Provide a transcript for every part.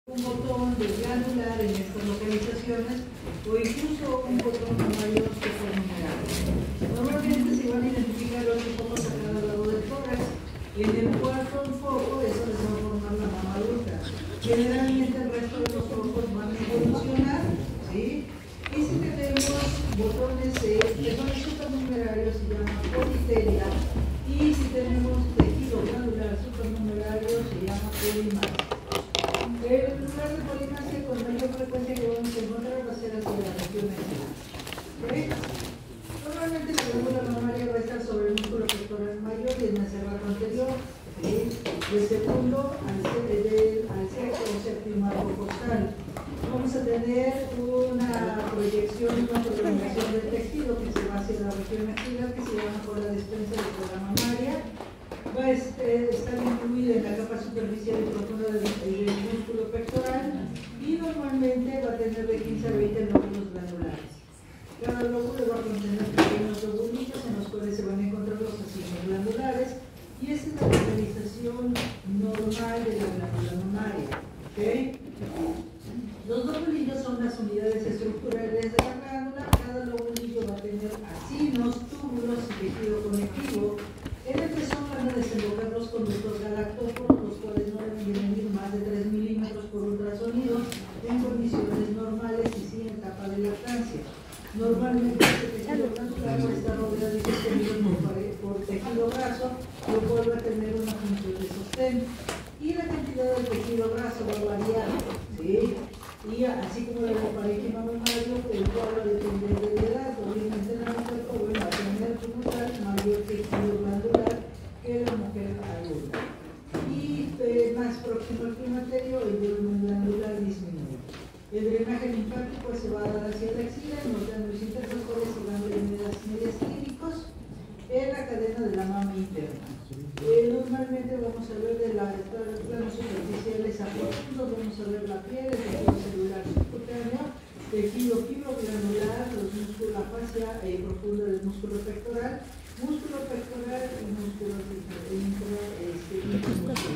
un botón de granular en estas localizaciones o incluso un botón mayor supernumerado. Normalmente se van a identificar 8 focos a cada lado del tórax y en el cuarto foco eso les va a formar la mama adulta. Generalmente el resto de los focos van a evolucionar, ¿sí? Y si tenemos botones que son supernumerarios se llama politelia, y si tenemos tejido granular supernumerario se llama polimasia. El lugar de polimasia con mayor frecuencia que vamos a encontrar va a ser hacia la región axilar. ¿Okay? Normalmente la glándula mamaria va a estar sobre el músculo pectoral mayor y en el cerrato anterior, ¿sí? Del segundo al sexto o séptimo arco costal. Vamos a tener una proyección, una prolongación del tejido que se va hacia la región axilar, que se llama cola de Spencer de cola mamaria. Va a estar incluida en la capa superficial y profunda del músculo pectoral y normalmente va a tener de 15 a 20 lóbulos glandulares. Cada lóbulo va a contener pequeños lobulillos en los cuales se van a encontrar los racimos glandulares y esta es la localización normal de la glándula mamaria. ¿Okay? Los lobulillos son las unidades estructurales de la glándula. Cada lobulillo va a tener acinos, túbulos y tejido conectivo. En el pezón van a desembocar los conductos galactóforos, los cuales no deben medir más de 3 milímetros por ultrasonido en condiciones normales y sin etapa de lactancia. Normalmente este tejido glandular está rodeado y sostenido por tejido graso, lo cual va a tener una función de sostén. Y la cantidad de tejido graso va a variar, ¿sí? Y así como el parénquima mamario, el cual va a depender de la edad. Obviamente la mujer joven va a tener como tal mayor tejido glandular que la mujer adulta. Y más próximo al climaterio, el volumen glandular disminuye. El drenaje linfático se va a dar hacia la axila, en los ganglios intercostales y ganglios mediastínicos, en la cadena de la mama interna. Normalmente vamos a ver de los planos superficiales a profundos, vamos a ver la piel, el tejido celular subcutáneo, tejido fibrogranular, los músculos, la fascia profunda del músculo pectoral y músculos intramusculares.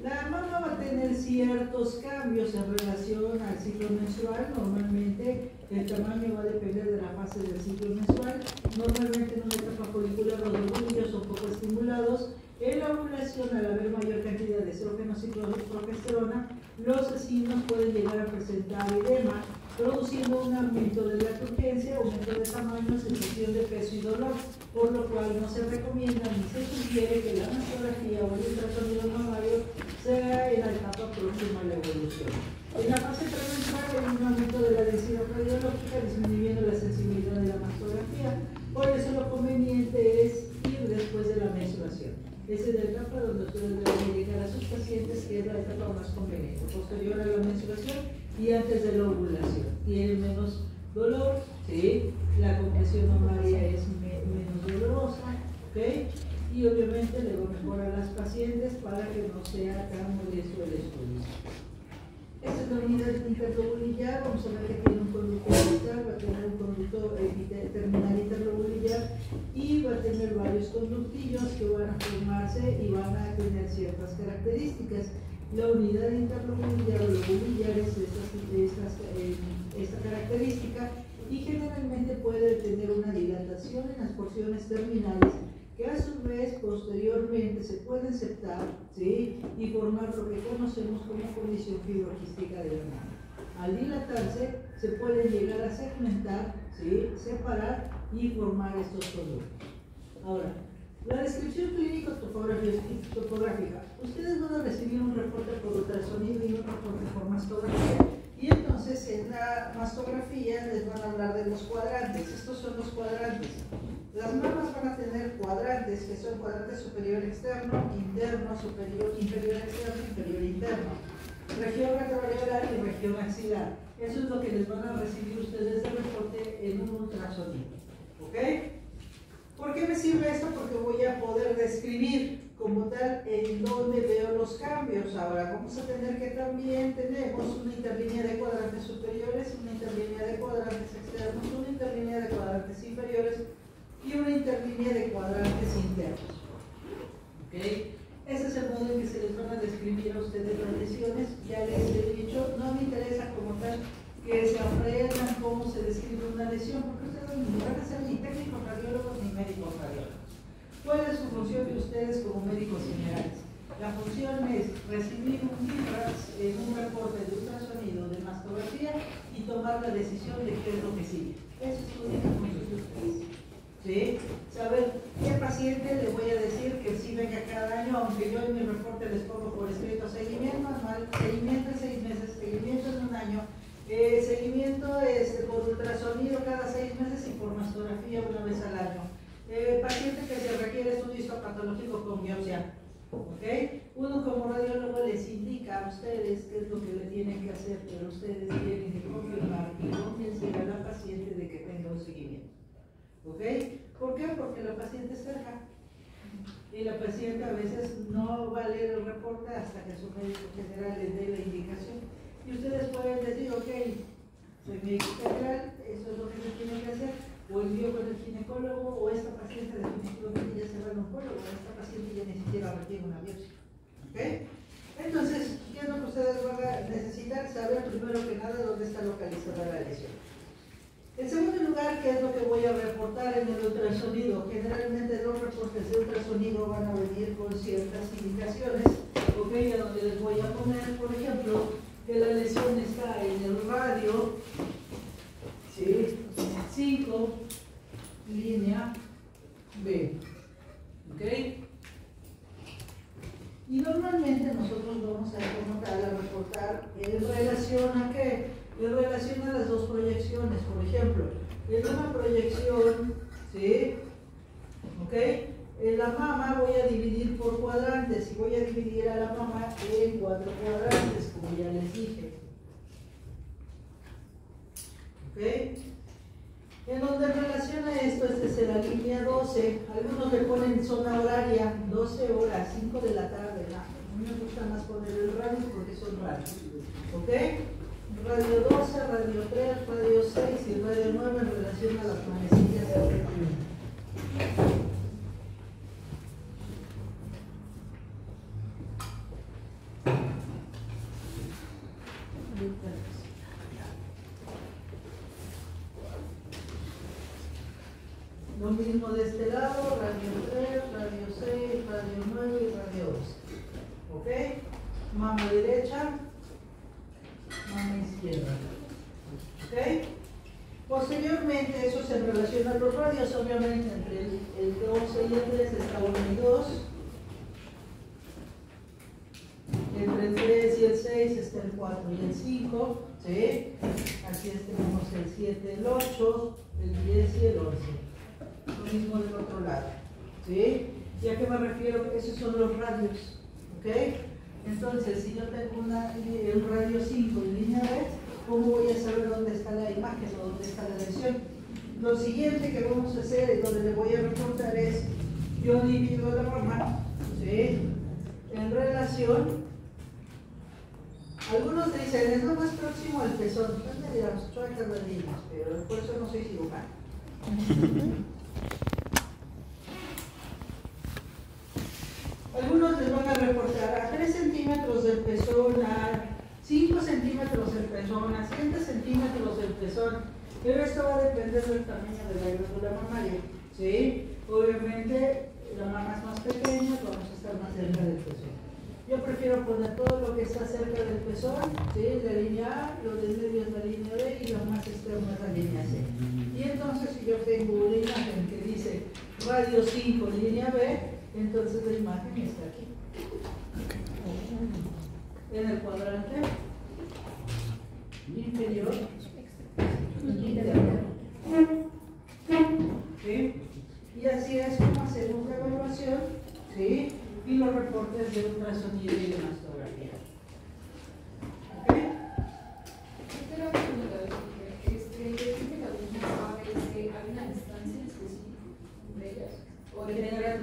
La mama va a tener ciertos cambios en relación al ciclo menstrual. Normalmente el tamaño va a depender de la fase del ciclo menstrual. Normalmente en una etapa folicular los lobulillos son poco estimulados. En la ovulación, al haber mayor cantidad de estrógenos y progesterona, los acinos pueden llegar a presentar edema, produciendo un aumento de la turgencia, aumento de tamaño, sensación de peso y dolor, por lo cual no se recomienda ni se sugiere que la mastografía o el ultrasonido mamario sea en la etapa próxima a la evolución. En la fase premenstrual hay un aumento de la densidad radiológica, disminuyendo la sensibilidad de la mastografía, por eso lo conveniente es ir después de la menstruación. Esa es la etapa donde ustedes deben indicar a sus pacientes que es la etapa más conveniente, posterior a la menstruación y antes de la ovulación. Tienen menos dolor, ¿sí? La compresión mamaria es menos dolorosa, ¿okay? Y obviamente le va mejor a las pacientes para que no sea tan molesto el estudio. Esta es la unidad interlobulillar. Vamos a ver que tiene un conducto distal, va a tener un conducto terminal interlobulillar y va a tener varios conductillos que van a formarse y van a tener ciertas características. La unidad interlobulillar o lobulillar es esta característica y generalmente puede tener una dilatación en las porciones terminales que a su vez posteriormente se pueden septar, ¿sí? Y formar lo que conocemos como condición fibroquística de la mama. Al dilatarse se pueden llegar a segmentar, ¿sí? Separar y formar estos conductos. Ahora, la descripción clínico-topográfica. Ustedes van a recibir un reporte por ultrasonido y un reporte por mastografía. Y entonces en la mastografía les van a hablar de los cuadrantes. Estos son los cuadrantes. Las mamas van a tener cuadrantes, que son cuadrantes superior externo, interno, superior, inferior externo, inferior interno. Región retroareolar y región axilar. Eso es lo que les van a recibir ustedes de reporte en un ultrasonido. ¿Ok? ¿Por qué me sirve esto? Porque voy a poder describir como tal en dónde veo los cambios. Ahora vamos a tener que también tenemos una interlínea de cuadrantes superiores, una interlínea de cuadrantes externos, una interlínea de cuadrantes inferiores y una interlínea de cuadrantes internos. ¿Okay? Ese es el modo en que se les van a describir a ustedes las lesiones. Ya les he dicho, no me interesa como tal que se aprendan cómo se describe una lesión, porque ustedes no van a ser ni técnicos radiólogos ni médicos radiólogos. ¿Cuál es su función de ustedes como médicos generales? La función es recibir un reporte de ultrasonido, de mastografía y tomar la decisión de qué es lo que sigue. Eso es su única función de ustedes. ¿Sí? Saber qué paciente le voy a decir que sí venga cada año, aunque yo en mi reporte les pongo por escrito seguimiento anual, seguimiento en 6 meses, seguimiento en un año, seguimiento por ultrasonido cada 6 meses y por mastografía una vez al año. Paciente que se requiere estudio histopatológico con biopsia. ¿Okay? Uno como radiólogo les indica a ustedes qué es lo que le tienen que hacer, pero ustedes tienen que confirmar y convencer a la paciente de que tenga un seguimiento. ¿Ok? ¿Por qué? Porque la paciente es cerca y la paciente a veces no va a leer el reporte hasta que su médico general les dé la indicación. Y ustedes pueden decir, ok, soy médico general, eso es lo que se tiene que hacer, o envío con el ginecólogo, o esta paciente definitivamente ya se va al oncólogo, o esta paciente ya ni siquiera requiere una biopsia. ¿Ok? Entonces, ¿qué es lo que ustedes van a necesitar? Saber primero que nada dónde está localizada la lesión. En segundo lugar, ¿qué es lo que voy a reportar en el ultrasonido? Generalmente los reportes de ultrasonido van a venir con ciertas indicaciones, ¿ok? A donde les voy a poner, por ejemplo, que la lesión está en el radio, ¿sí? 5, línea B, ¿ok? Y normalmente nosotros vamos a reportar en relación a qué? En relación a las dos proyecciones. Por ejemplo, en una proyección, ¿sí? ¿Ok? En la mama voy a dividir por cuadrantes y voy a dividir a la mama en 4 cuadrantes, como ya les dije. ¿Ok? En donde relaciona esto, esta es la línea 12. Algunos le ponen zona horaria, 12 horas, 5 de la tarde. No, a mí me gusta más poner el radio porque son radios. ¿Ok? Radio 12, radio 3, radio 6 y radio 9 en relación a las manecillas del retina. Lo mismo de este lado, radio 3, radio 6, radio 9 y radio 12. ¿Ok? Mama derecha, mama izquierda. ¿Ok? Posteriormente, eso se relaciona a los radios, obviamente entre el 12 y el 3 está 1 y 2. Entre el 3 y el 6 está el 4 y el 5. ¿Sí? Aquí tenemos el 7, el 8, el 10 y el 11. Lo mismo del otro lado. ¿Sí? ¿Y a qué me refiero? Esos son los radios. ¿Ok? Entonces, si yo tengo el radio 5 en línea B, ¿cómo voy a saber dónde está la imagen o dónde está la lesión? Lo siguiente que vamos a hacer y donde le voy a reportar es, yo divido la mama, ¿sí? En relación, algunos dicen, es lo más próximo al pezón. Pues me dirán, chuecas las líneas, pero por eso no soy cirujano. Algunos les van a reportar a 3 centímetros del pezón, a 5 centímetros del pezón, a 7 centímetros del pezón, pero esto va a depender del tamaño de la glándula mamaria. ¿Sí? Obviamente, la mama es más pequeña, vamos a estar más cerca del pezón. Yo prefiero poner todo lo que está cerca del pezón, ¿sí? La línea A, lo del medio es la línea B y lo más extremo es la línea C. Y entonces, si yo tengo una imagen que dice radio 5, línea B, entonces la imagen está aquí. En el cuadrante inferior. ¿Sí? Y así es como hacemos la evaluación, ¿sí? Y los reportes de ultrasonido y de mastografía. ¿Ok?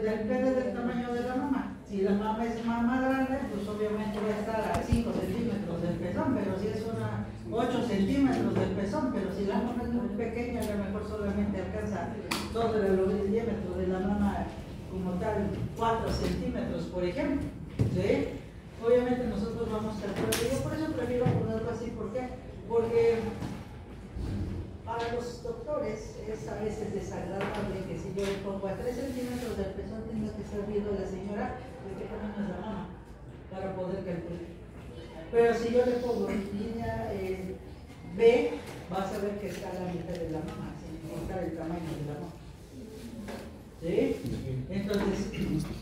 Depende del tamaño de la mama. Si la mama es mama grande, pues obviamente va a estar a 5 centímetros del pezón, pero si es una 8 centímetros del pezón, pero si la mama es muy pequeña, a lo mejor solamente alcanza todo el diámetro de la mama como tal 4 centímetros, por ejemplo. ¿Sí? Obviamente nosotros vamos a calcular. Yo por eso prefiero ponerlo así. ¿Por qué? Porque para los doctores es a veces desagradable que si yo le pongo a 3 centímetros del pezón tenga que estar viendo a la señora de qué tamaño es la mama para poder calcular. Pero si yo le pongo en línea B, vas a ver que está a la mitad de la mama, sin importar el tamaño de la mama. ¿Sí? Entonces,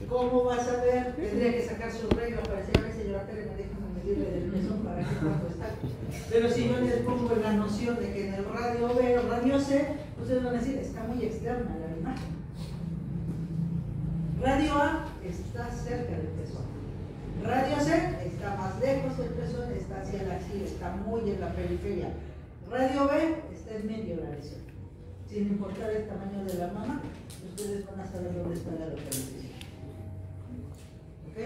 ¿cómo vas a ver? Tendría que sacar su regla para decir, a ver, señora Tere, me dejan medirle del pezón para que cuánto está. Pero si yo les pongo la noción de que en el radio B o radio C, ustedes van a decir, está muy externa la imagen. Radio A está cerca del pezón. Radio C está más lejos del pezón, está hacia la axila, está muy en la periferia. Radio B está en medio de la lesión. Sin importar el tamaño de la mama, ustedes van a saber dónde está la localización. ¿Ok?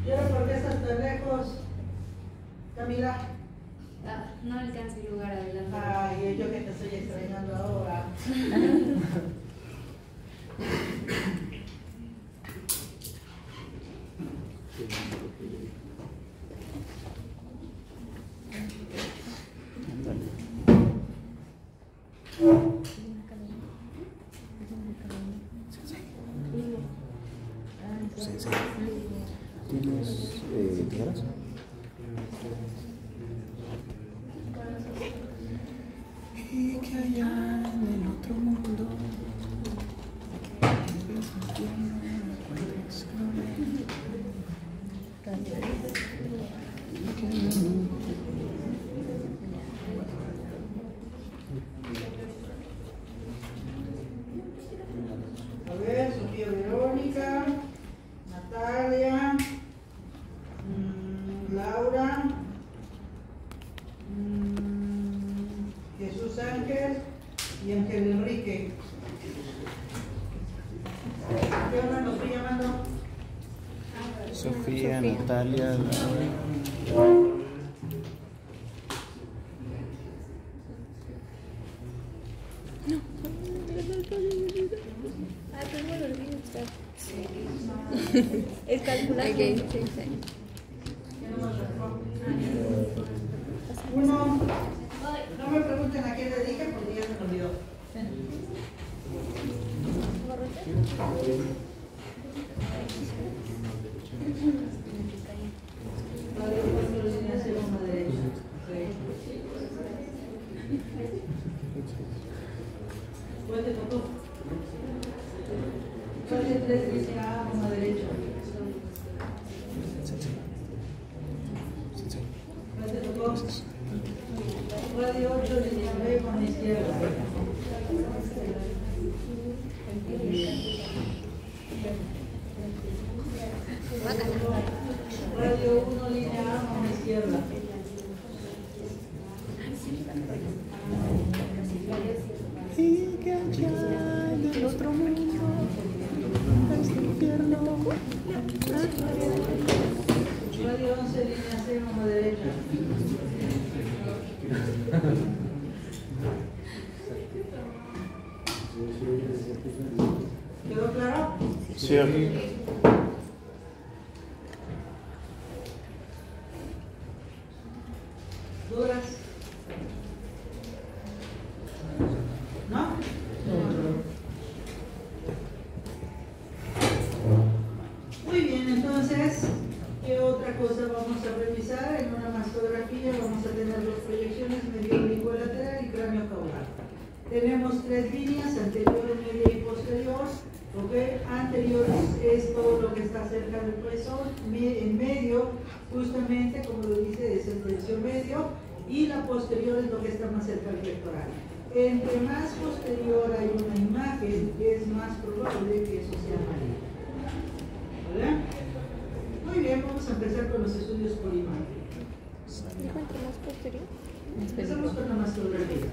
¿Y ahora por qué estás tan lejos, Camila? No alcanza el lugar adelante. Ay, yo que te estoy extrañando ahora. ¿Tienes tijeras? Y que allá en el otro mundo A ver, Sofía Verónica, Natalia, Laura, Jesús Ángel y Ángel Enrique. ¿Qué onda nos estoy llamando? Sofía, Natalia, Laura. Es calculado. Uno, no me pregunten a quién le dije porque ya se me olvidó. Radio 4, línea 0, una derecha. ¿Cuál te tocó? Radio 3, línea A, una derecha. ¿Cuál te tocó? Radio 8, línea B, con la izquierda. Radio 1, línea A, con la izquierda. Y que allá en el otro mundo es infierno. Radio 11, línea C, mano derecha. ¿Quedó claro? Sí. ¿Dudas? ¿No? Muy bien, entonces, ¿qué otra cosa vamos a revisar? En una mastografía vamos a tener dos proyecciones, medio oblicuo lateral y cráneo caudal. Tenemos tres líneas, anterior, media y posterior. ¿Okay? Anterior es todo lo que está cerca del pezón, en medio, justamente como lo dice, es el tercio medio, y la posterior es lo que está más cerca del pectoral. Entre más posterior hay una imagen, es más probable que eso sea maligno. ¿Vale? Muy bien, vamos a empezar con los estudios por imagen. ¿Dijo entre más posterior? Empezamos con la mastografía.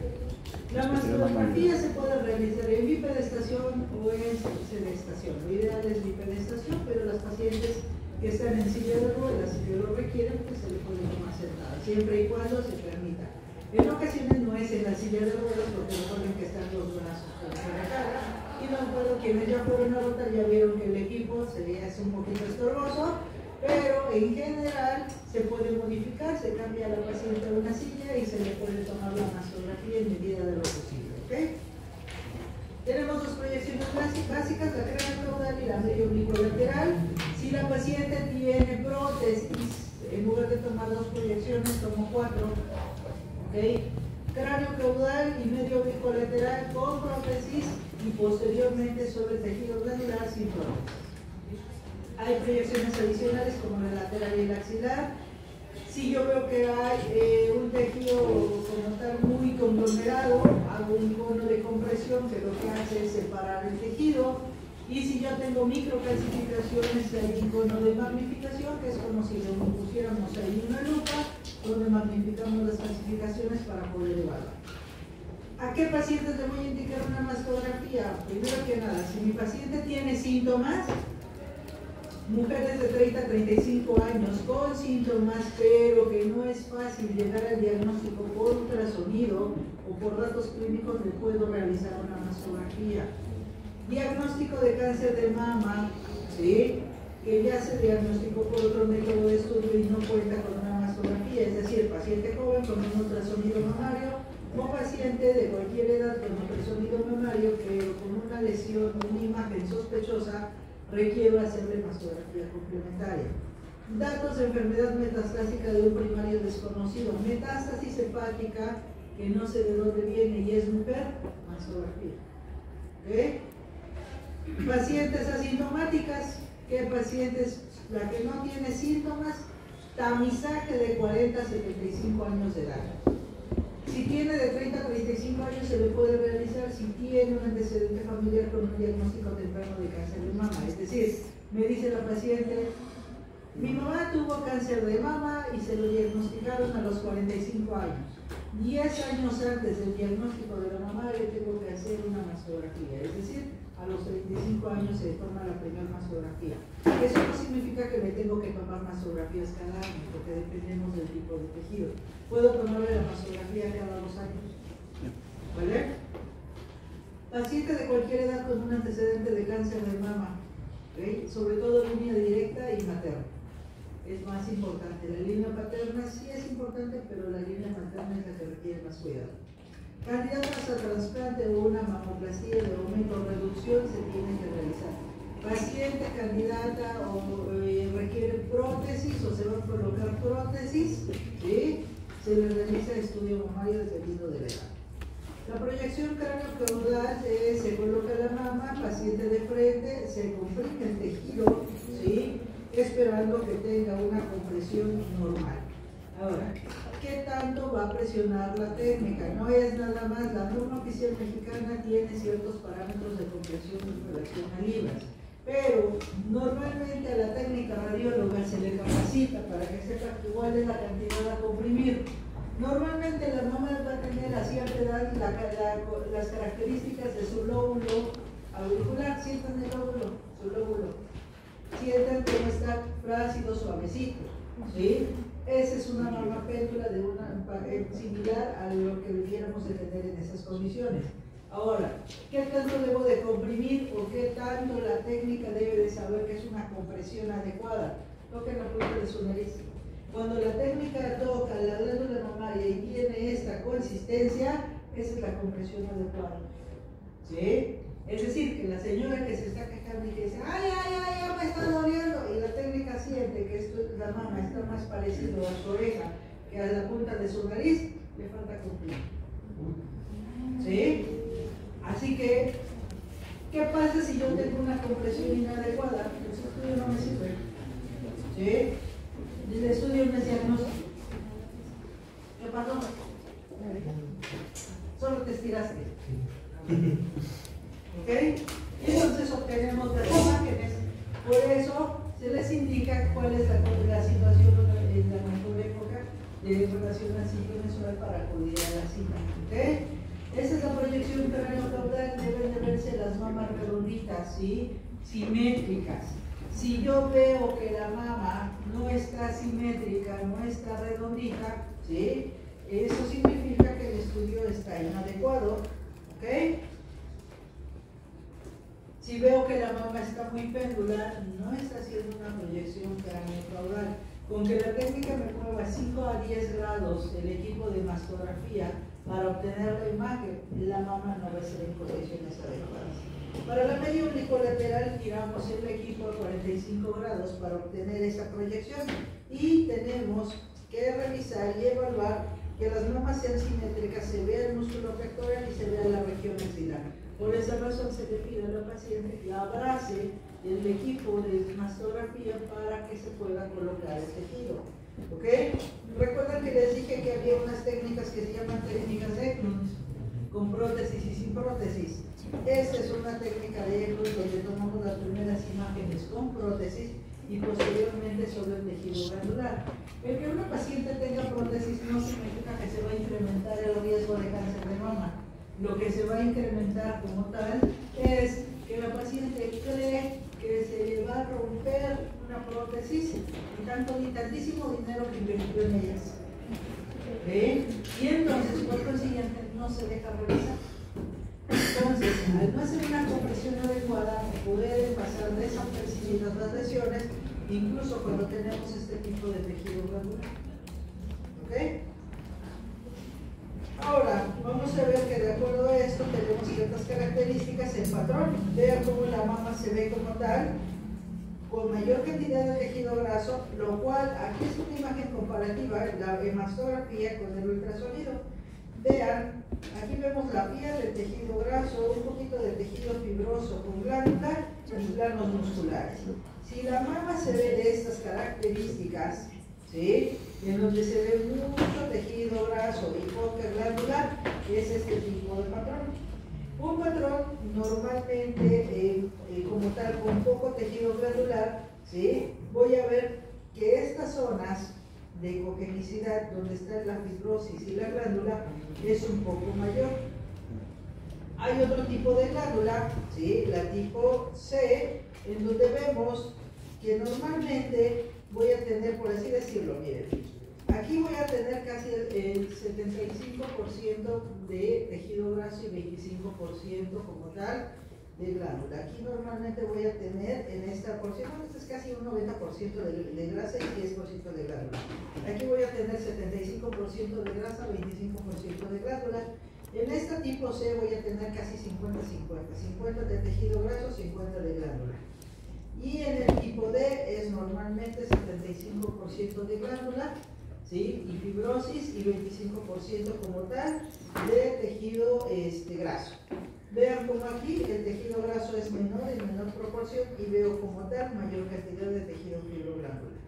La mastografía se puede realizar en bipedestación o en sedestación. Lo ideal es bipedestación, pero las pacientes que están en silla de ruedas y que lo requieren, pues se le puede tomar sentada, siempre y cuando se permita. En ocasiones no es en la silla de ruedas, porque recuerden que están los brazos por la cara, Y no puedo, quienes ya fueron a votar ya vieron que el equipo se le hace un poquito estorboso, pero en general se puede modificar, se cambia a la paciente a una silla y se le puede tomar la mastografía en medida de lo posible. ¿Okay? Tenemos dos proyecciones básicas, la cráneo caudal y la medio oblicuo lateral. Si la paciente tiene prótesis, en lugar de tomar dos proyecciones, tomo 4. ¿Okay? Cráneo caudal y medio oblicuo lateral con prótesis y posteriormente sobre el tejido glandular sin prótesis. Hay proyecciones adicionales como la lateral y el axilar. Si yo veo que hay un tejido como tal muy conglomerado, hago un cono de compresión que lo que hace es separar el tejido. Y si yo tengo microcalcificaciones, hay un cono de magnificación, que es como si le pusiéramos ahí una lupa, donde magnificamos las calcificaciones para poder evaluar. ¿A qué pacientes le voy a indicar una mastografía? Primero que nada, si mi paciente tiene síntomas, mujeres de 30 a 35 años con síntomas, pero que no es fácil llegar al diagnóstico por ultrasonido o por datos clínicos, le puedo realizar una mastografía. Diagnóstico de cáncer de mama, ¿sí? Que ya se diagnosticó por otro método de estudio y no cuenta con una mastografía, es decir, paciente joven con un ultrasonido mamario o paciente de cualquier edad con ultrasonido mamario pero con una lesión, una imagen sospechosa, requiero hacerle mastografía complementaria. Datos de enfermedad metastásica de un primario desconocido, metástasis hepática, que no sé de dónde viene y es mujer, mastografía. ¿Okay? Pacientes asintomáticas, ¿qué pacientes? La que no tiene síntomas, tamizaje de 40 a 75 años de edad. Si tiene de 30 a 35 años se le puede realizar si tiene un antecedente familiar con un diagnóstico temprano de cáncer de mama. Es decir, me dice la paciente, mi mamá tuvo cáncer de mama y se lo diagnosticaron a los 45 años. 10 años antes del diagnóstico de la mamá le tengo que hacer una mastografía, es decir, a los 35 años se toma la primera mastografía. Eso no significa que me tengo que tomar mastografías cada año, porque dependemos del tipo de tejido. Puedo tomarle la mastografía cada 2 años. ¿Vale? Paciente de cualquier edad con un antecedente de cáncer de mama, ¿okay? Sobre todo línea directa y materna. Es más importante. La línea paterna sí es importante, pero la línea materna es la que requiere más cuidado. Candidatas a trasplante o una mamoplastía de aumento o reducción se tienen que realizar. Paciente candidata o requiere prótesis o se va a colocar prótesis, ¿sí? Se le realiza estudio mamario dependiendo de la edad. La proyección cráneo-caudal se coloca la mama, paciente de frente, se comprime el tejido, ¿sí? Esperando que tenga una compresión normal. Ahora, ¿qué tanto va a presionar la técnica? No es nada más, la norma oficial mexicana tiene ciertos parámetros de compresión en relación a libras, pero normalmente a la técnica radióloga se le capacita para que sepa cuál es la cantidad a comprimir. Normalmente la mama va a tener a cierta edad las características de su lóbulo auricular. Sientan el lóbulo, su lóbulo. Sientan cómo está flácido, suavecito, ¿sí? Esa es una mama péndula de similar a lo que debiéramos de tener en esas condiciones. Ahora, ¿qué tanto debo de comprimir o qué tanto la técnica debe de saber que es una compresión adecuada? Toquen la punta de su nariz. Cuando la técnica toca la glándula mamaria y tiene esta consistencia, esa es la compresión adecuada. ¿Sí? Es decir, que la señora que se está quejando y que dice, ay, me está doliendo, y la técnica siente que la mama está más parecido a su oreja que a la punta de su nariz, le falta comprimir. ¿Sí? Así que, ¿qué pasa si yo tengo una compresión inadecuada? El estudio no me sirve. ¿Sí? El estudio no es diagnóstico. ¿Qué pasó? Solo te estiraste. ¿Ok? Entonces obtenemos las imágenes. Por eso se les indica cuál es la situación en la mejor época de relación al ciclo menstrual para acudir a la cita. ¿Ok? Esa es la proyección cráneo-caudal. Deben de verse las mamas redonditas, ¿sí? Simétricas. Si yo veo que la mama no está simétrica, no está redondita, ¿sí? Eso significa que el estudio está inadecuado. ¿Ok? Si veo que la mama está muy pendular, no está haciendo una proyección craneocaudal. Con que la técnica me mueva 5 a 10 grados el equipo de mastografía para obtener la imagen, la mama no va a ser en condiciones adecuadas. Para la media oblicuolateral giramos el equipo a 45 grados para obtener esa proyección y tenemos que revisar y evaluar que las mamas sean simétricas, se vea el músculo pectoral y se vea la región axilar. Por esa razón se le pide a la paciente que abrace el equipo de mastografía para que se pueda colocar el tejido. ¿Ok? Recuerden que les dije que había unas técnicas que se llaman técnicas de Eklund, con prótesis y sin prótesis. Esta es una técnica de Eklund donde tomamos las primeras imágenes con prótesis y posteriormente sobre el tejido glandular. El que una paciente tenga prótesis no significa que se va a incrementar el riesgo de cáncer de mama. Lo que se va a incrementar como tal es que la paciente cree que se le va a romper una prótesis y tantísimo dinero que invirtió en ellas. Y entonces, por consiguiente, no se deja revisar. Entonces, al no hacer una compresión adecuada, pueden pasar desapercibidas las lesiones, incluso cuando tenemos este tipo de tejido glandular. ¿Ok? Ahora, vamos a ver que de acuerdo a esto tenemos ciertas características en patrón. Vean cómo la mama se ve como tal, con mayor cantidad de tejido graso, lo cual aquí es una imagen comparativa, la mastografía con el ultrasonido. Vean, aquí vemos la piel, el tejido graso, un poquito de tejido fibroso con glándula y planos musculares. Si la mama se ve de estas características, ¿sí?, en donde se ve mucho tejido graso y poca glándula, es este tipo de patrón. Un patrón normalmente, como tal, con poco tejido glandular, ¿sí?, voy a ver que estas zonas de cogenicidad, donde está la fibrosis y la glándula, es un poco mayor. Hay otro tipo de glándula, ¿sí?, la tipo C, en donde vemos que normalmente voy a tener, por así decirlo, miren, aquí voy a tener casi el 75% de tejido graso y 25% como tal de glándula. Aquí normalmente voy a tener en esta porción, este es casi un 90% de grasa y 10% de glándula. Aquí voy a tener 75% de grasa, 25% de glándula. En esta tipo C voy a tener casi 50-50, 50 de tejido graso, 50 de glándula. Y en el tipo D es normalmente 75% de glándula, ¿sí?, y fibrosis, y 25% como tal de tejido graso. Vean como aquí el tejido graso es menor, en menor proporción, y veo como tal mayor cantidad de tejido fibroglandular.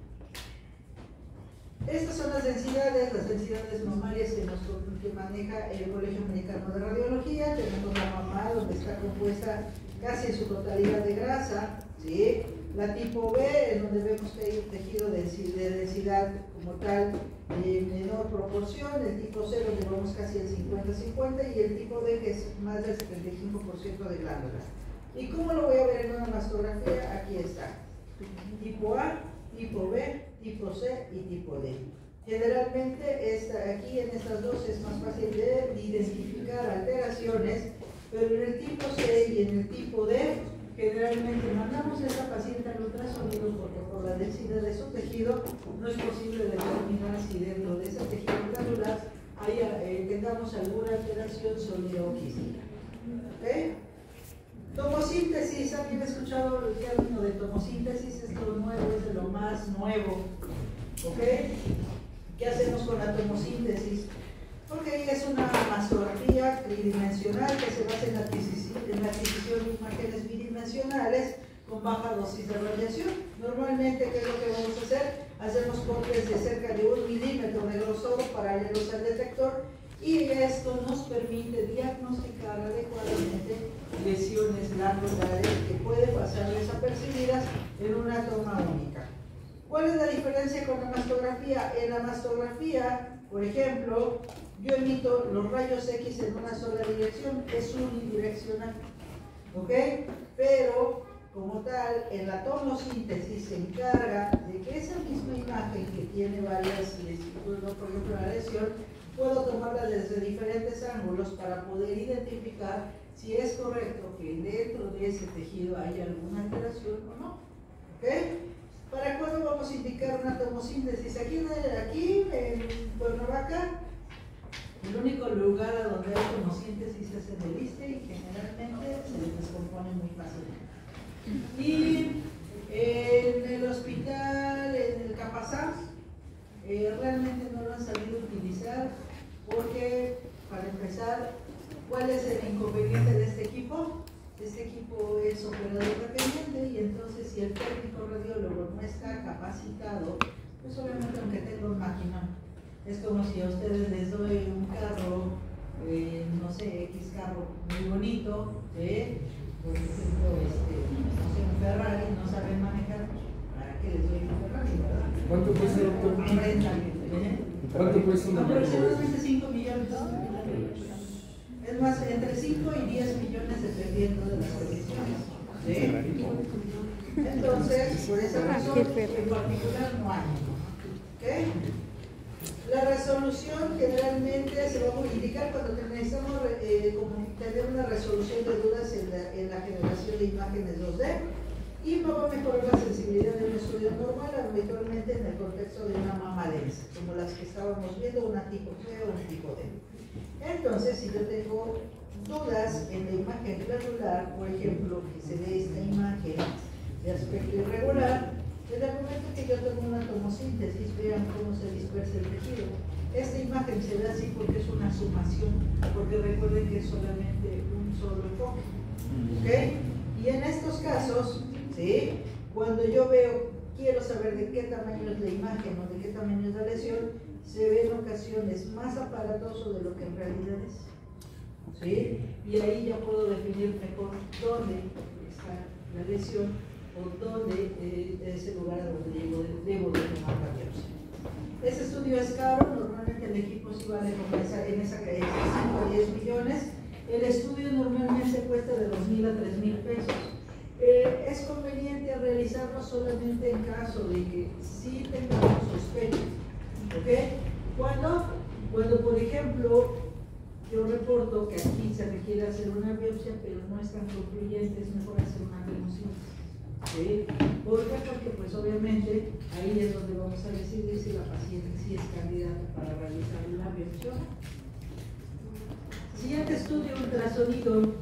Estas son las densidades mamarias que maneja el Colegio Americano de Radiología. Tenemos la mama, donde está compuesta casi en su totalidad de grasa, ¿sí? La tipo B, en donde vemos que hay un tejido de densidad como tal en menor proporción. El tipo C, donde vemos casi el 50-50, y el tipo D, que es más del 75% de glándulas. ¿Y cómo lo voy a ver en una mastografía? Aquí está. Tipo A, tipo B, tipo C y tipo D. Generalmente aquí en estas dos es más fácil de identificar alteraciones, pero en el tipo C y en el tipo D generalmente mandamos a esa paciente al ultrasonido porque por la densidad de su tejido no es posible determinar si dentro de ese tejido glandular tengamos alguna alteración sólida o quística. ¿Okay? Tomosíntesis, ¿alguien ha escuchado el término de tomosíntesis? Es lo nuevo, es de lo más nuevo. ¿Ok? ¿Qué hacemos con la tomosíntesis? Porque es una mastografía tridimensional que se basa en la adquisición de imágenes bidimensionales con baja dosis de radiación. Normalmente, ¿qué es lo que vamos a hacer? Hacemos cortes de cerca de 1 milímetro de grosor paralelos al detector, y esto nos permite diagnosticar adecuadamente lesiones glandulares que pueden pasar desapercibidas en una toma única. ¿Cuál es la diferencia con la mastografía? En la mastografía, por ejemplo, yo emito los rayos X en una sola dirección, es unidireccional, ¿ok? Pero como tal, en la tomosíntesis se encarga de que esa misma imagen que tiene varias lesiones, por ejemplo la lesión, puedo tomarla desde diferentes ángulos para poder identificar si es correcto que dentro de ese tejido hay alguna alteración o no. ¿Ok? ¿Para cuándo vamos a indicar una tomosíntesis? Aquí en Cuernavaca, el único lugar a donde hay tomosíntesis es en el ISSSTE y generalmente se descompone muy fácilmente. Y en el hospital, en el Capazán, realmente no lo han sabido utilizar porque, para empezar, ¿cuál es el inconveniente de este equipo? Este equipo es operador dependiente y entonces si el técnico radiólogo no está capacitado, pues obviamente aunque tenga un maquinón, es como si a ustedes les doy un carro, no sé, X carro muy bonito, por ejemplo, no sé, un Ferrari, no saben manejar, ¿para qué les doy un Ferrari, verdad? ¿Cuánto cuesta, doctor? ¿Cuánto cuesta una? Aproximadamente 5 millones. Es más, entre 5 y 10 millones dependiendo de las condiciones. ¿Sí? Entonces, por esa razón, en particular no hay. ¿Okay? La resolución generalmente se va a indicar cuando necesitamos tener una resolución de dudas en la generación de imágenes 2D y va a mejorar la sensibilidad de un estudio normal, habitualmente en el contexto de una mama densa, como las que estábamos viendo, una tipo C o un tipo D. Entonces, si yo tengo dudas en la imagen granular, por ejemplo, que se ve esta imagen de aspecto irregular, desde el momento que yo tengo una tomosíntesis, vean cómo se dispersa el tejido. Esta imagen se ve así porque es una sumación, porque recuerden que es solamente un solo enfoque. ¿Ok? Y en estos casos, ¿sí? Cuando yo quiero saber de qué tamaño es la imagen o de qué tamaño es la lesión, se ve en ocasiones más aparatoso de lo que en realidad es. ¿Sí? Y ahí ya puedo definir mejor dónde está la lesión o dónde es el lugar a donde debo de tomar la biopsia. Ese estudio es caro, normalmente el equipo sí vale como en esa calle 5 a 10 millones. El estudio normalmente cuesta de 2,000 a 3,000 pesos. Es conveniente realizarlo solamente en caso de que sí tengamos sospechas. ¿Ok? Cuando, por ejemplo, yo reporto que aquí se requiere hacer una biopsia, pero no es tan concluyente, es mejor hacer una tomosíntesis. ¿Sí? ¿Por qué? Porque pues obviamente ahí es donde vamos a decidir si la paciente sí es candidata para realizar una biopsia. Siguiente estudio, ultrasonido.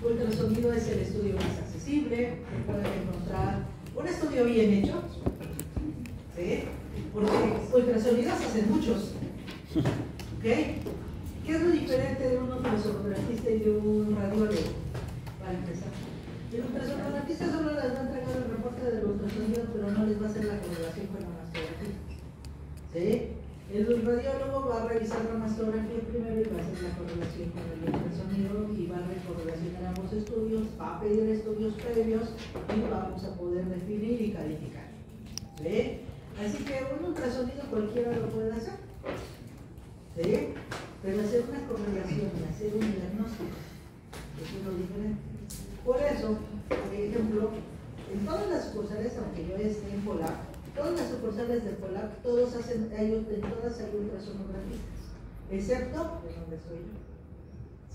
Ultrasonido es el estudio más accesible, pueden encontrar un estudio bien hecho, ¿sí? Porque ultrasonidos hacen muchos. ¿Ok? ¿Qué es lo diferente de un ultrasonografista y de un radiólogo? Para empezar. El ultrasonografista solo les va a entregar el reporte del ultrasonido, pero no les va a hacer la correlación con la mastografía. ¿Sí? El radiólogo va a revisar la mastografía primero y va a hacer la correlación con el ultrasonido y va a correlacionar ambos estudios, va a pedir estudios previos y vamos a poder definir y calificar. ¿Sí? Así que un ultrasonido cualquiera lo puede hacer. ¿Sí? Pero hacer una correlación y hacer un diagnóstico es lo diferente. Por eso, por ejemplo, en todas las sucursales, aunque yo esté en Polap, todas las sucursales de Polap, en todas hay ultrasonografistas, excepto de donde estoy yo.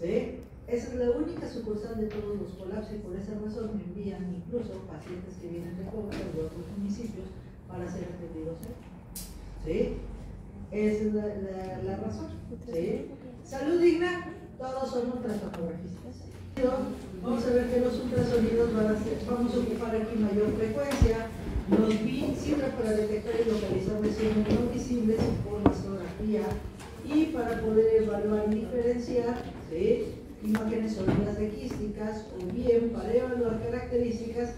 ¿Sí? Esa es la única sucursal de todos los Polaps y por esa razón me envían incluso pacientes que vienen de Puebla o de otros municipios para ser atendidos. ¿Sí? Esa es la razón. ¿Sí? Salud digna, todos son ultrasonografistas. Vamos a ver que los ultrasonidos vamos a ocupar aquí mayor frecuencia. Los BIM sirven para detectar y localizar lesiones no visibles por mastografía y para poder evaluar y diferenciar, ¿sí?, imágenes sólidas de quísticas o bien para evaluar características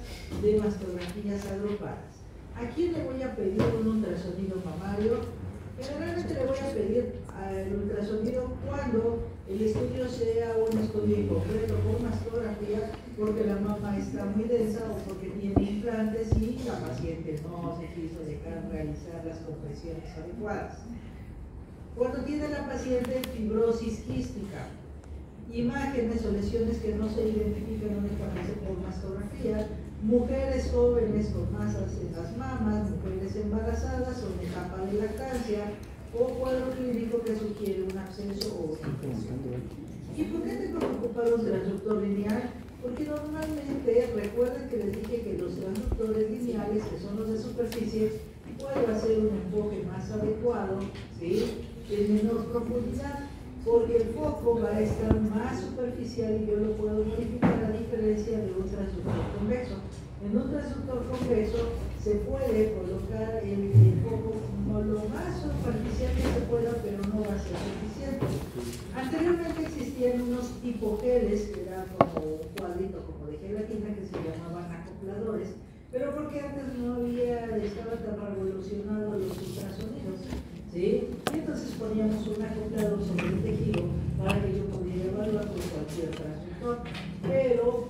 de mastografías agrupadas. ¿A quién le voy a pedir un ultrasonido mamario? Generalmente le voy a pedir el ultrasonido cuando el estudio sea un estudio incompleto por mastografía, porque la mama está muy densa o porque tiene implantes y la paciente no se quiso dejar realizar las compresiones adecuadas. Cuando tiene la paciente fibrosis quística, imágenes o lesiones que no se identifican únicamente por mastografía, mujeres jóvenes con masas en las mamas, mujeres embarazadas o en etapa de lactancia, o cuadro clínico que sugiere un absceso o una infección. ¿Y por qué tengo que ocupar un transductor lineal? Porque normalmente, recuerden que les dije que los transductores lineales, que son los de superficie, pueden hacer un enfoque más adecuado, ¿sí?, en menor profundidad, porque el foco va a estar más superficial y yo lo puedo modificar a diferencia de un transductor convexo. En un transductor convexo se puede colocar el foco como lo más superficial que se pueda, pero no va a ser suficiente. Anteriormente existían unos tipo geles que eran como un cuadrito como de gelatina que se llamaban acopladores, pero porque antes no estaba tan revolucionado los ultrasonidos, ¿sí? Y entonces poníamos un acoplador sobre el tejido para que yo pudiera evaluar con cualquier transductor, pero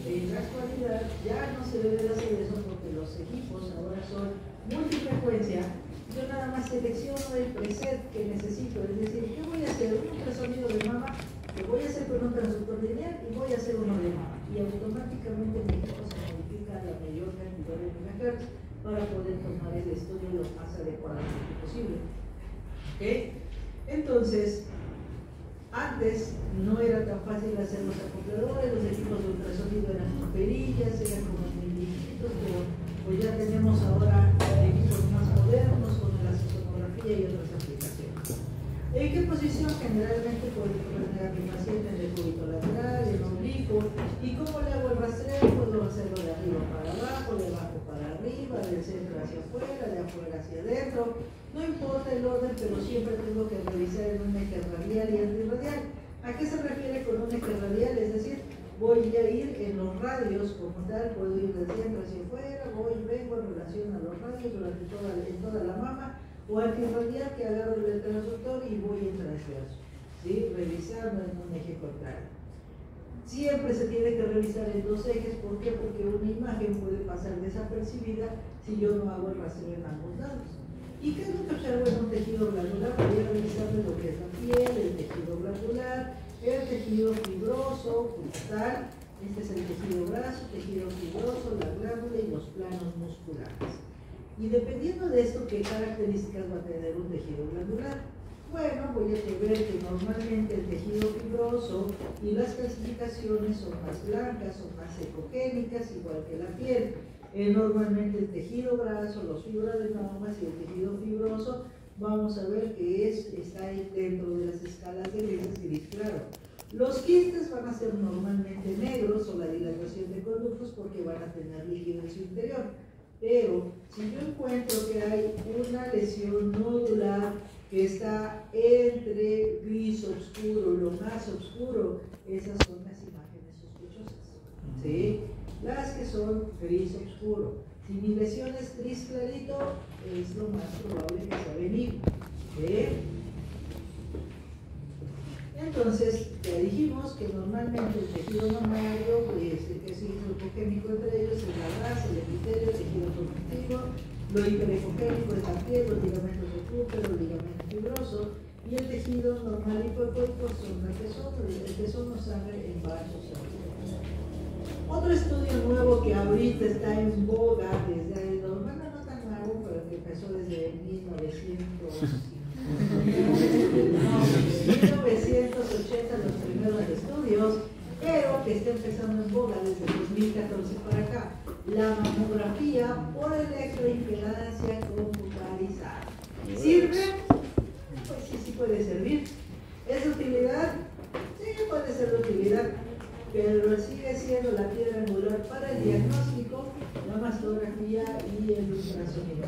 en la actualidad ya no se debe de hacer eso porque los equipos ahora son multifrecuencia. Yo nada más selecciono el preset que necesito, es decir, ¿qué voy a hacer? Un ultrasonido de mama, lo voy a hacer con un transductor lineal y voy a hacer uno de mama. Y automáticamente mi equipo se modifica a la mayor cantidad de megahertz para poder tomar el estudio lo más adecuadamente posible. ¿Okay? Entonces, antes no era tan fácil hacer los acopladores, los equipos de ultrasonido eran con perillas, eran como muy difíciles, pero pues ya tenemos ahora equipos más modernos con la sonografía y otras aplicaciones. ¿En qué posición generalmente puedo poner a mi paciente? En el cúbito lateral, en oblicuo? ¿Y cómo le hago el rastreo? Puedo hacerlo de arriba para abajo, de abajo para arriba, del centro hacia afuera, de afuera hacia adentro. No importa el orden, pero siempre tengo que revisar en un eje radial y antirradial. ¿A qué se refiere con un eje radial? Es decir, voy a ir en los radios como tal, puedo ir del centro hacia afuera, voy y vengo en relación a los radios durante toda la mama, o antirradial que agarro el transductor y voy en transverso, ¿sí?, revisando en un eje contrario. Siempre se tiene que revisar en dos ejes. ¿Por qué? Porque una imagen puede pasar desapercibida si yo no hago el rastreo en ambos lados. ¿Y qué es lo que observo en un tejido glandular? Voy a revisar lo que es la piel, el tejido glandular, el tejido fibroso, cristal. Este es el tejido graso, tejido fibroso, la glándula y los planos musculares. Y dependiendo de esto, ¿qué características va a tener un tejido glandular? Bueno, voy a ver que normalmente el tejido fibroso y las calcificaciones son más blancas, son más ecogénicas, igual que la piel. Normalmente el tejido graso, los fibroadenomas y el tejido fibroso, vamos a ver que está ahí dentro de las escalas de grises gris claro. Los quistes van a ser normalmente negros o la dilatación de conductos porque van a tener líquido en su interior. Pero si yo encuentro que hay una lesión nodular que está entre gris oscuro, lo más oscuro, esas son las imágenes sospechosas, ¿sí? Las que son gris oscuro. Si mi lesión es gris clarito, es lo más probable que sea benigno, ¿sí? Entonces, ya dijimos que normalmente el tejido mamario, que es el hipogénico entre ellos, es la grasa, el epitelio, el tejido conectivo, lo hiperhipogénico es la piel, los ligamentos de Cooper, los ligamentos fibrosos, y el tejido normal hipoecoico son el pezón o sangre en vasos sanguíneos. Otro estudio nuevo que ahorita está en boga desde el no tan nuevo, pero que empezó desde 1980 los primeros estudios, pero que está empezando en boga desde 2014 para acá, la mamografía por electroimpedancia computarizada. ¿Sirve? Pues sí puede servir. ¿Es de utilidad? Sí, puede ser de utilidad, pero sigue siendo la piedra angular para el diagnóstico, la mastografía y el ultrasonido.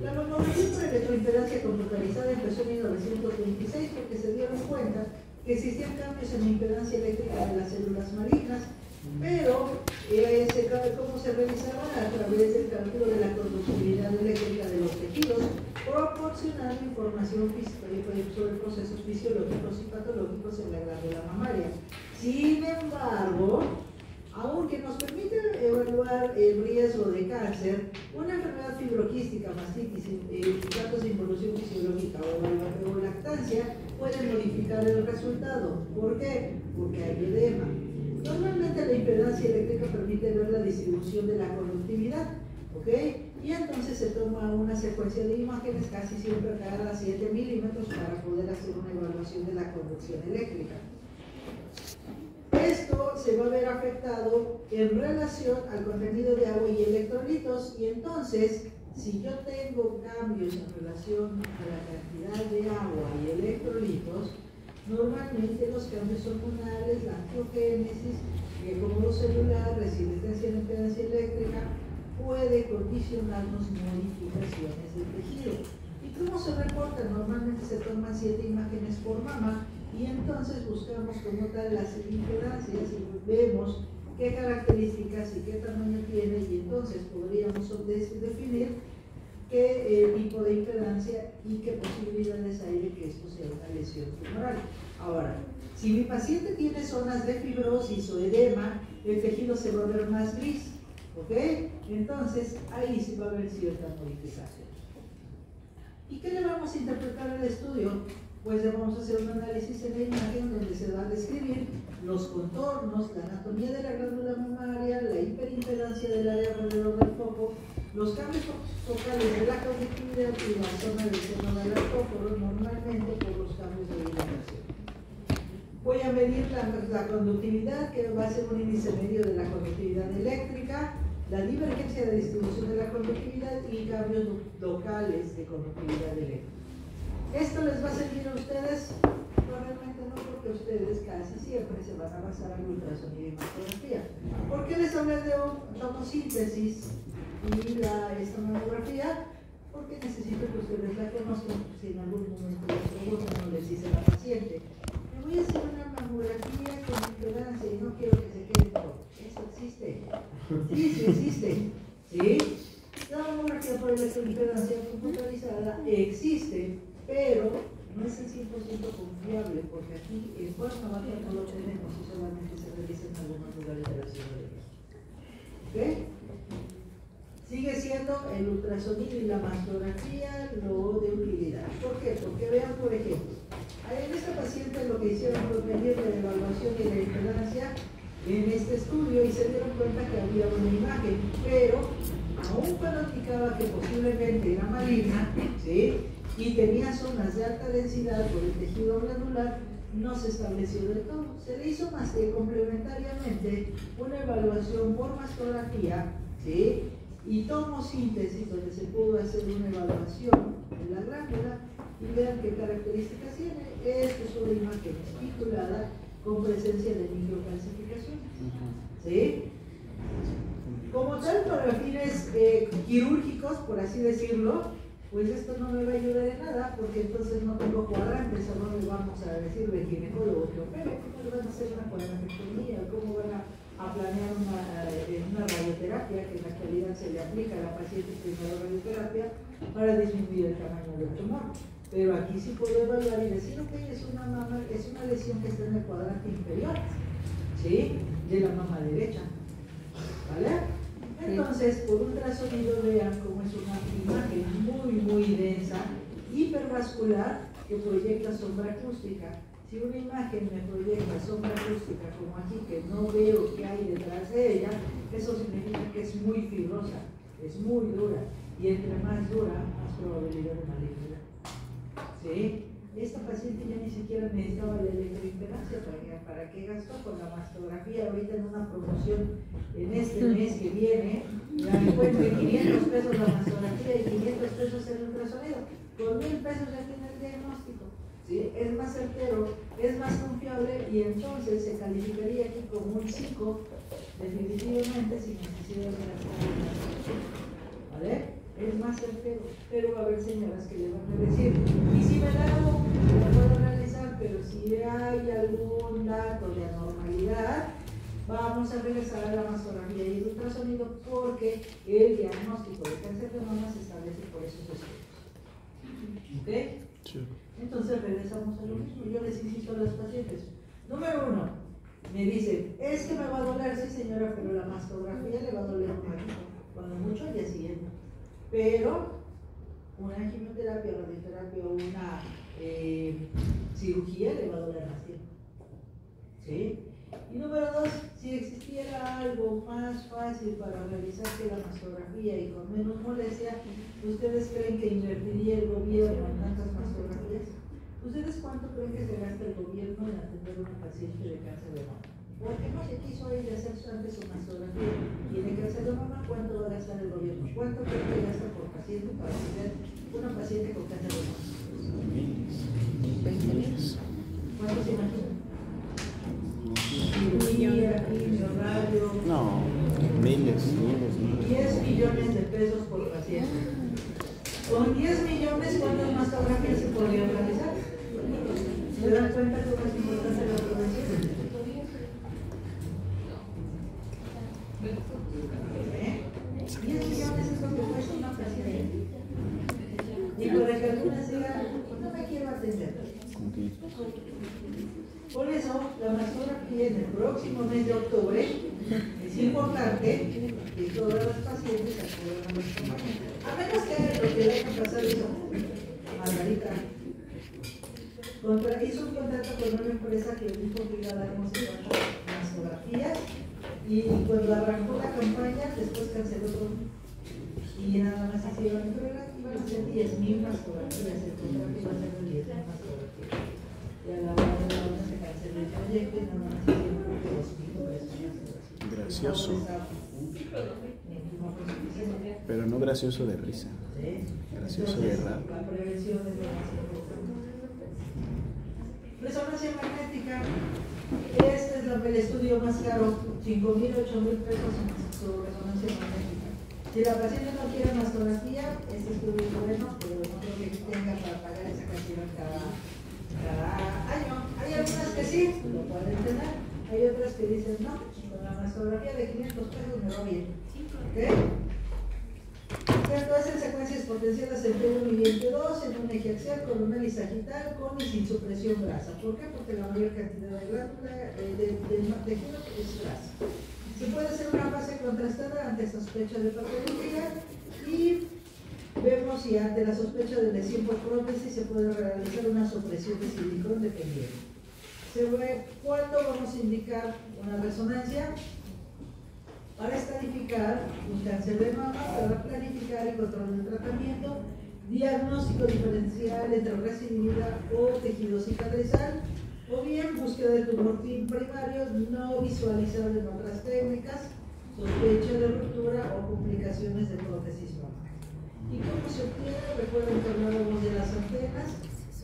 La mamografía por electroimpedancia computarizada empezó en 1926 porque se dieron cuenta que existían cambios en la impedancia eléctrica de las células malignas, pero ¿cómo se realizaban? A través del cálculo de la conductividad eléctrica de los tejidos, proporcionando información sobre procesos fisiológicos y patológicos en la glándula mamaria. Sin embargo, aunque nos permite evaluar el riesgo de cáncer, una enfermedad fibroquística, mastitis, datos de involución fisiológica o lactancia, impactancia, puede modificar el resultado. ¿Por qué? Porque hay edema. Normalmente la impedancia eléctrica permite ver la distribución de la conductividad, ¿ok? Y entonces se toma una secuencia de imágenes casi siempre cada 7 milímetros para poder hacer una evaluación de la conducción eléctrica. Esto se va a ver afectado en relación al contenido de agua y electrolitos, y entonces, si yo tengo cambios en relación a la cantidad de agua y electrolitos, normalmente los cambios hormonales, la angiogénesis, el cómodo celular, resistencia a la impedancia eléctrica, puede condicionarnos modificaciones del tejido. ¿Y cómo se reporta? Normalmente se toman 7 imágenes por mama y entonces buscamos como tal las impedancias y vemos qué características y qué tamaño tiene, y entonces podríamos definir qué tipo de impedancia y qué posibilidades hay de que esto sea una lesión tumoral. Ahora, si mi paciente tiene zonas de fibrosis o edema, el tejido se va a ver más gris, ¿ok? Entonces, ahí sí va a haber cierta modificación. ¿Y qué le vamos a interpretar al estudio? Pues le vamos a hacer un análisis en la imagen donde se va a describir los contornos, la anatomía de la glándula mamaria, la hiperimpedancia del área alrededor del foco, los cambios focales de la conductividad y la zona del seno del autóforo, normalmente por los cambios de dilatación. Voy a medir la conductividad, que va a ser un índice medio de la conductividad eléctrica, la divergencia de distribución de la conductividad y cambios locales de conductividad eléctrica. ¿Esto les va a servir a ustedes? Probablemente no, porque ustedes casi siempre se van a basar en ultrasonido y mastografía. ¿Por qué les hablé de tomosíntesis y esta mamografía? Porque necesito que ustedes la conozcan, si en algún momento les preguntan o les dice la paciente: me voy a hacer una mamografía con impedancia y no quiero que se quede todo. ¿Eso existe? Sí, sí existe. ¿Sí? La mamografía por electroimpedancia computarizada existe, pero no es el 100% confiable, porque aquí en Cuernavaca no lo tenemos y solamente se realiza en algunos lugares de la Ciudad de México. ¿Ok? Sigue siendo el ultrasonido y la mastografía lo de utilidad. ¿Por qué? Porque vean, por ejemplo, en esta paciente lo que hicieron fue medir la evaluación y la impedancia en este estudio y se dieron cuenta que había una imagen, pero aún cuando indicaba que posiblemente era maligna, ¿sí?, y tenía zonas de alta densidad por el tejido glandular, no se estableció del todo. Se le hizo más que complementariamente una evaluación por mastografía, ¿sí?, y tomosíntesis, donde se pudo hacer una evaluación de la glándula y vean qué características tiene. Esta es una imagen espiculada con presencia de microcalcificaciones, ¿sí? Como tal, para fines quirúrgicos, por así decirlo, pues esto no me va a ayudar en nada, porque entonces no tengo cuadrantes, o no le vamos a decir de ginecólogo que opere, cómo le van a hacer una cuadrantectomía, cómo van a planear una radioterapia, que en la actualidad se le aplica a la paciente primero radioterapia para disminuir el tamaño del tumor. Pero aquí sí puedo evaluar y decir, ok, es una lesión que está en el cuadrante inferior, ¿sí?, de la mama derecha, ¿vale? Entonces, por ultrasonido vean cómo es una imagen muy densa, hipervascular, que proyecta sombra acústica. Si una imagen me proyecta sombra acústica como aquí, que no veo qué hay detrás de ella, eso significa que es muy fibrosa, es muy dura, y entre más dura, más probabilidad de malignidad. ¿Sí? Esta paciente ya ni siquiera necesitaba la electroimpedancia, ¿para qué gastó con la mastografía? Ahorita en una promoción en este mes que viene, ya me encuentro 500 pesos la mastografía y 500 pesos el ultrasonido. Con 1,000 pesos ya tiene el diagnóstico, ¿sí? Es más certero, es más confiable, y entonces se calificaría aquí como un 5, definitivamente, sin necesidad de gastar. ¿Vale? Es más certero, pero va a haber señoras que le van a decir: y si me la hago, la puedo analizar, pero si hay algún dato de anormalidad, vamos a regresar a la mastografía y el ultrasonido, porque el diagnóstico de cáncer de mama se establece por esos estudios. ¿Ok? Sí. Entonces regresamos a lo mismo. Yo les insisto a las pacientes: número 1, me dicen, es que me va a doler, sí señora, pero la mastografía le va a doler un ratito, cuando mucho al día siguiente. Pero una quimioterapia, radioterapia o una cirugía, le va a doler más tiempo. ¿Sí? Y número 2, si existiera algo más fácil para realizar que la mastografía y con menos molestia, ¿ustedes creen que invertiría el gobierno en tantas mastografías? ¿Ustedes cuánto creen que se gasta el gobierno en atender a una paciente de cáncer de mama? Porque no se quiso ir a hacer antes su mastografía y de cáncer de mama, ¿cuánto va a gastar el gobierno? ¿Cuánto creen que gasta por paciente para atender una paciente con cáncer de mama? ¿Cuánto se imaginan? Cirugía, quimio, radio. No, miles. 10 millones de pesos por paciente. Con 10 millones, ¿cuántas mastografías se podrían realizar? ¿Se dan cuenta cómo es importante la prevención? 10 millones es lo que cuesta una paciente. Y para que algunas digan, no me quiero atender. Por eso, la mastografía en el próximo mes de octubre es importante que todas las pacientes acudan a nuestra página. A menos que lo que dejan pasar eso, Margarita hizo un contrato con una empresa que dijo que iba a darnos mastografías y cuando arrancó la campaña, después canceló todo. Y nada más hicieron entrega, iban a ser 10,000 mastografías, el contrato iba a ser de 10,000 mastografías. Y a la hora se canceló el proyecto y nada más hicieron 2,000 mastografías. Gracioso. Pero no gracioso de risa. Gracioso de rap. La prevención es lo más importante. Resonancia magnética. Este es el estudio más caro, 5,000, 8,000 pesos en su resonancia magnética. Si la paciente no quiere mastografía, este estudio es bueno, pero no creo que tenga para pagar esa cantidad cada año. Hay algunas que sí, lo pueden tener. Hay otras que dicen no, con la mastografía de 500 pesos me va bien. ¿Ok? Esto es en secuencias potenciadas en P1 y 2 en un eje axial, coronal y sagital con y sin supresión grasa. ¿Por qué? Porque la mayor cantidad de glándula del tejido es grasa. Se puede hacer una fase contrastada ante sospecha de patología y vemos si ante la sospecha de lesión por prótesis se puede realizar una supresión de silicón dependiente. ¿Cuándo vamos a indicar una resonancia? Para estadificar un cáncer de mama, para planificar y control del tratamiento, diagnóstico diferencial entre recidiva o tejido cicatrizal, o bien búsqueda de tumor primario no visualizable en otras técnicas, sospecha de ruptura o complicaciones de prótesis mamária. ¿Y cómo se obtiene? Recuerden que hablábamos de las antenas,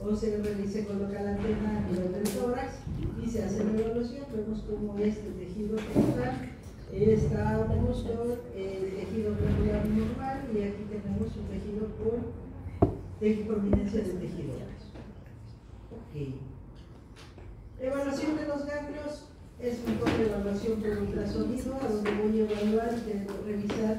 o se coloca la antena a nivel del tórax y se hace la evaluación. Vemos cómo este tejido total estamos con el tejido granular normal y aquí tenemos un tejido con prominencia del tejido. Ok. Evaluación de los ganglios es mejor la evaluación por ultrasonido, a donde voy a evaluar y revisar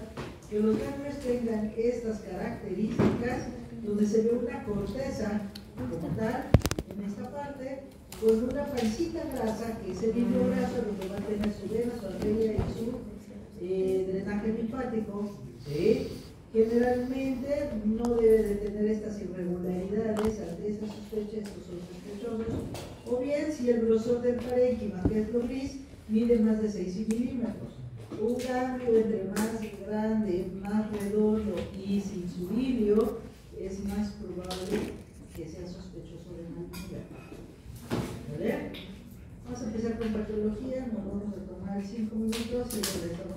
que los ganglios tengan estas características, donde se ve una corteza como tal, en esta parte, con una pancita grasa, que es el hilo grasa, donde va a tener su vena, su arteria y su drenaje linfático. ¿Sí? Generalmente no debe de tener estas irregularidades ante esta sospecha, estos son sospechosos. O bien, si el grosor del parénquima, que es lo gris, mide más de 6 milímetros. Un ganglio entre más grande, más redondo y sin su hilio, es más probable que sea sospechoso de malignidad. ¿Vale? Vamos a empezar con patología, nos vamos a tomar 5 minutos y regresamos.